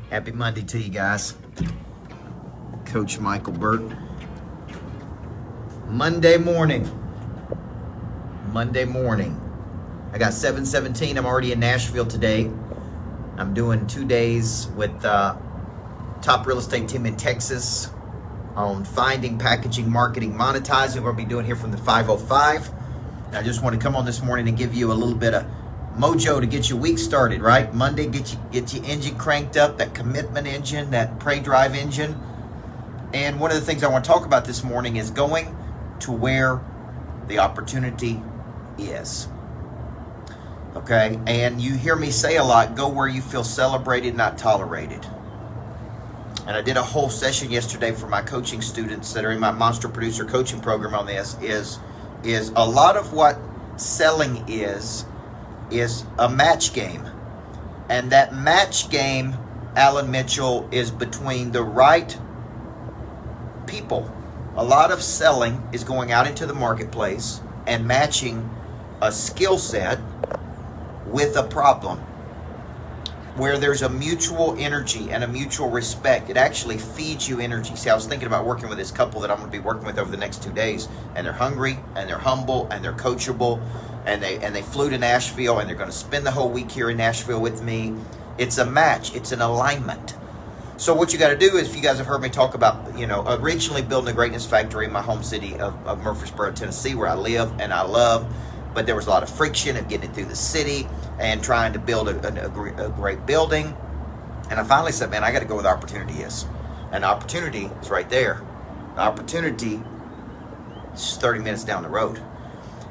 Happy Monday to you guys. Coach Micheal Burt. Monday morning. I got 7:17. I'm already in Nashville today. I'm doing 2 days with top real estate team in Texas on finding, packaging, marketing, monetizing. We're going to be doing here from the 505. And I just want to come on this morning and give you a little bit of mojo to get your week started, right? Monday, get your engine cranked up, that commitment engine, that pray drive engine. And one of the things I want to talk about this morning is going to where the opportunity is. Okay? And you hear me say a lot, go where you feel celebrated, not tolerated. And I did a whole session yesterday for my coaching students that are in my Monster Producer coaching program on this, is a lot of what selling is a match game. And that match game, Alan Mitchell, is between the right people. A lot of selling is going out into the marketplace and matching a skill set with a problem where there's a mutual energy and a mutual respect. It actually feeds you energy. See, I was thinking about working with this couple that I'm going to be working with over the next 2 days, and they're hungry and they're humble and they're coachable. And they flew to Nashville, and they're going to spend the whole week here in Nashville with me. It's a match. It's an alignment. So what you got to do is, if you guys have heard me talk about, originally building a greatness factory in my home city of Murfreesboro, Tennessee, where I live and I love, but there was a lot of friction of getting it through the city and trying to build a great building. And I finally said, man, I got to go where the opportunity is. And the opportunity is right there. The opportunity is just 30 minutes down the road.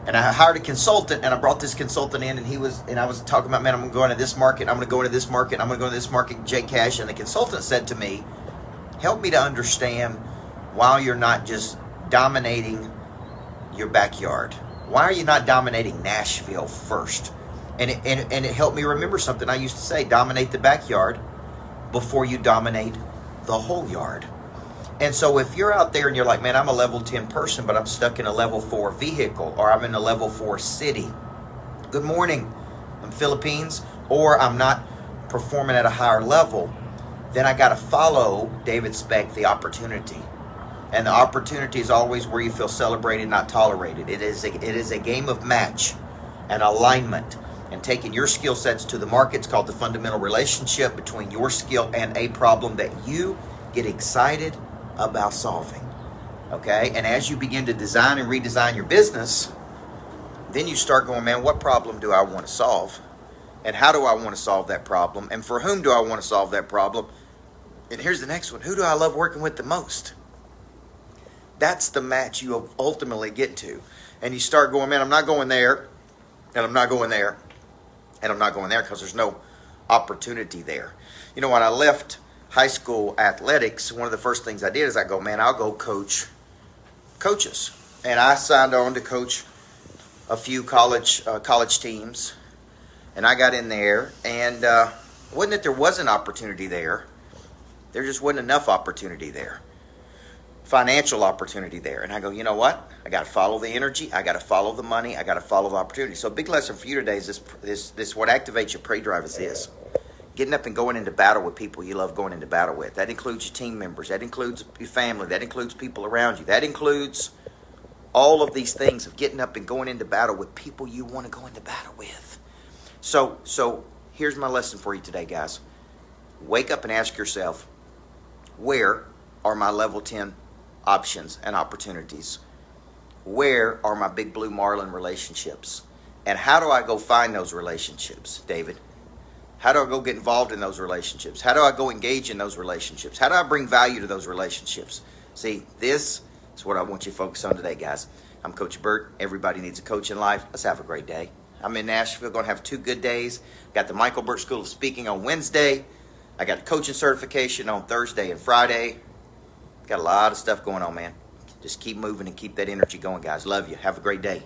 And I hired a consultant, and I brought this consultant in, and I was talking about, man, I'm going to go into this market, I'm going to go into this market, I'm going to go to this market, Jay Cash. And the consultant said to me, help me to understand why you're not just dominating your backyard. Why are you not dominating Nashville first? And it helped me remember something I used to say, dominate the backyard before you dominate the whole yard. And so if you're out there and you're like, man, I'm a level 10 person, but I'm stuck in a level 4 vehicle, or I'm in a level 4 city. Good morning, I'm Philippines, or I'm not performing at a higher level, then I got to follow David Speck, the opportunity. And the opportunity is always where you feel celebrated, not tolerated. It is a game of match and alignment, and taking your skill sets to the market. It's called the fundamental relationship between your skill and a problem that you get excited about solving. Okay? And as you begin to design and redesign your business, then you start going, man, what problem do I want to solve? And how do I want to solve that problem? And for whom do I want to solve that problem? And here's the next one. Who do I love working with the most? That's the match you ultimately get to. And you start going, man, I'm not going there, and I'm not going there, and I'm not going there, because there's no opportunity there. You know, when I left high school athletics, one of the first things I did is I go, man, I'll go coach coaches. And I signed on to coach a few college teams. And I got in there, and wasn't that there wasn't opportunity there. There just wasn't enough opportunity there. Financial opportunity there. And I go, you know what? I got to follow the energy. I got to follow the money. I got to follow the opportunity. So a big lesson for you today is this what activates your prey drive is this. Getting up and going into battle with people you love going into battle with. That includes your team members. That includes your family. That includes people around you. That includes all of these things of getting up and going into battle with people you want to go into battle with. So here's my lesson for you today, guys. Wake up and ask yourself, where are my level 10 options and opportunities? Where are my big blue marlin relationships? And how do I go find those relationships, David? How do I go get involved in those relationships? How do I go engage in those relationships? How do I bring value to those relationships? See, this is what I want you to focus on today, guys. I'm Coach Burt. Everybody needs a coach in life. Let's have a great day. I'm in Nashville, going to have 2 good days. Got the Micheal Burt School of Speaking on Wednesday. I got a coaching certification on Thursday and Friday. Got a lot of stuff going on, man. Just keep moving and keep that energy going, guys. Love you. Have a great day.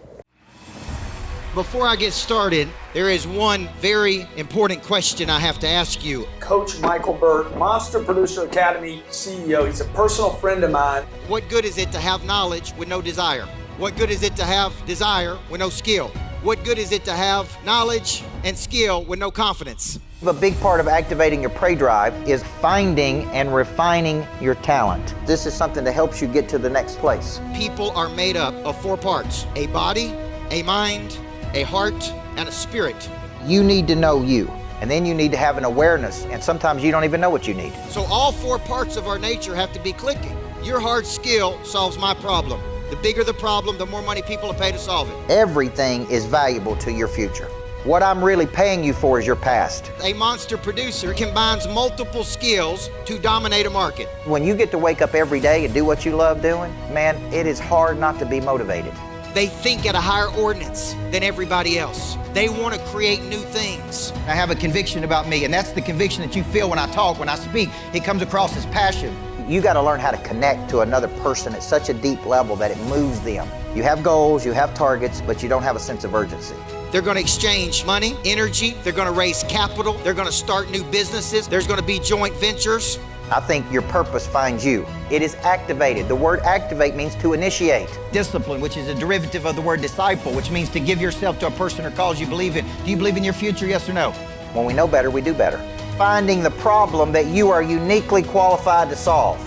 Before I get started, there is one very important question I have to ask you. Coach Micheal Burt, Monster Producer Academy CEO. He's a personal friend of mine. What good is it to have knowledge with no desire? What good is it to have desire with no skill? What good is it to have knowledge and skill with no confidence. A big part of activating your prey drive is finding and refining your talent. This is something that helps you get to the next place. People are made up of 4 parts: a body, a mind, a heart, and a spirit. You need to know you, and then you need to have an awareness, and sometimes you don't even know what you need. So all 4 parts of our nature have to be clicking. Your hard skill solves my problem. The bigger the problem, the more money people will pay to solve it. Everything is valuable to your future. What I'm really paying you for is your past. A monster producer combines multiple skills to dominate a market. When you get to wake up every day and do what you love doing, man, it is hard not to be motivated. They think at a higher ordinance than everybody else. They want to create new things. I have a conviction about me, and that's the conviction that you feel when I talk, when I speak. It comes across as passion. You got to learn how to connect to another person at such a deep level that it moves them. You have goals, you have targets, but you don't have a sense of urgency. They're going to exchange money, energy, they're going to raise capital, they're going to start new businesses, there's going to be joint ventures. I think your purpose finds you. It is activated. The word activate means to initiate. Discipline, which is a derivative of the word disciple, which means to give yourself to a person or cause you believe in. Do you believe in your future, yes or no? When we know better, we do better. Finding the problem that you are uniquely qualified to solve,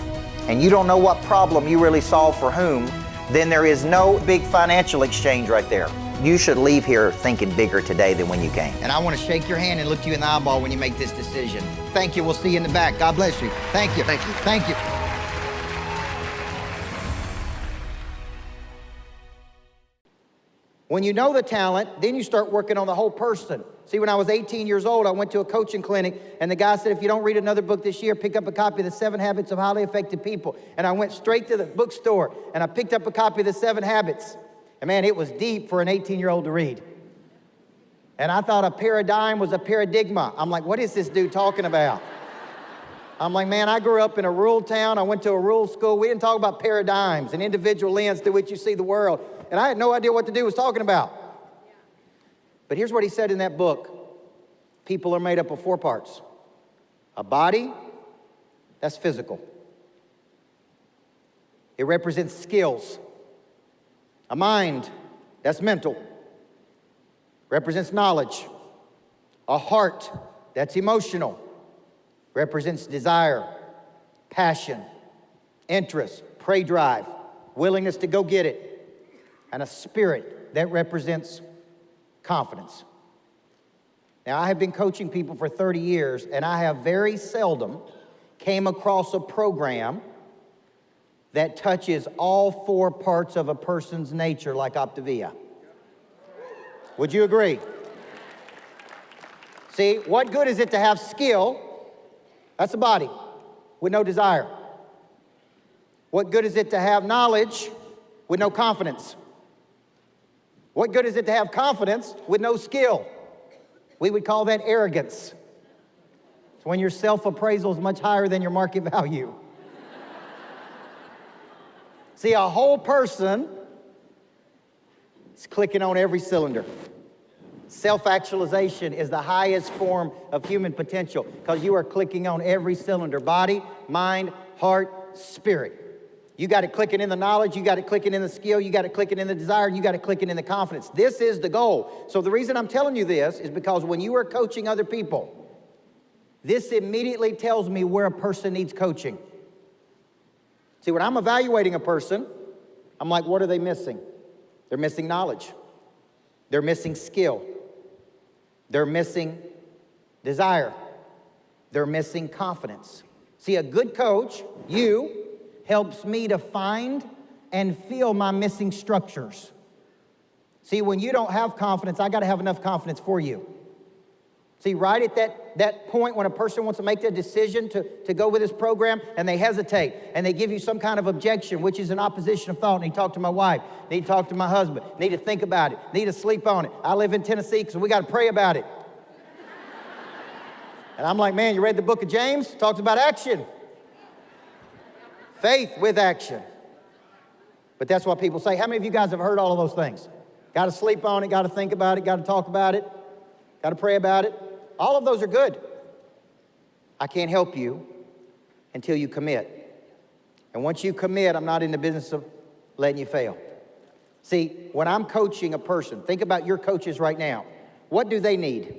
and you don't know what problem you really solve for whom, then there is no big financial exchange right there. You should leave here thinking bigger today than when you came. And I want to shake your hand and look you in the eyeball when you make this decision. Thank you. We'll see you in the back. God bless you. Thank you. Thank you. Thank you. When you know the talent, then you start working on the whole person. See, when I was 18 years old, I went to a coaching clinic, and the guy said, if you don't read another book this year, pick up a copy of The 7 Habits of Highly Effective People. And I went straight to the bookstore, and I picked up a copy of The 7 Habits. And man, it was deep for an 18-year-old to read. And I thought a paradigm was a paradigma. I'm like, what is this dude talking about? I'm like, man, I grew up in a rural town. I went to a rural school. We didn't talk about paradigms and individual lens through which you see the world. And I had no idea what the dude was talking about. But here's what he said in that book. People are made up of 4 parts. A body, that's physical. It represents skills. A mind, that's mental. Represents knowledge. A heart, that's emotional. Represents desire, passion, interest, prey drive, willingness to go get it. And a spirit that represents confidence. Now, I have been coaching people for 30 years, and I have very seldom came across a program that touches all 4 parts of a person's nature like Optavia. Would you agree? See, what good is it to have skill? That's a body with no desire. What good is it to have knowledge with no confidence? What good is it to have confidence with no skill? We would call that arrogance. It's when your self-appraisal is much higher than your market value. See, a whole person is clicking on every cylinder. Self-actualization is the highest form of human potential because you are clicking on every cylinder: body, mind, heart, spirit. You got it clicking in the knowledge, you got it clicking in the skill, you got it clicking in the desire, and you got it clicking in the confidence. This is the goal. So the reason I'm telling you this is because when you are coaching other people, this immediately tells me where a person needs coaching. See, when I'm evaluating a person, I'm like, what are they missing? They're missing knowledge. They're missing skill. They're missing desire. They're missing confidence. See, a good coach, you, helps me to find and feel my missing structures. See, when you don't have confidence, I got to have enough confidence for you. See, right at that point when a person wants to make their decision to go with this program and they hesitate and they give you some kind of objection, which is an opposition of thought. Need to talk to my wife, need to talk to my husband, need to think about it, need to sleep on it. I live in Tennessee, so we got to pray about it. And I'm like, man, you read the book of James? It talks about action. Faith with action. But that's what people say. How many of you guys have heard all of those things? Got to sleep on it, got to think about it, got to talk about it, got to pray about it. All of those are good. I can't help you until you commit. And once you commit, I'm not in the business of letting you fail. See, when I'm coaching a person, think about your coaches right now. What do they need?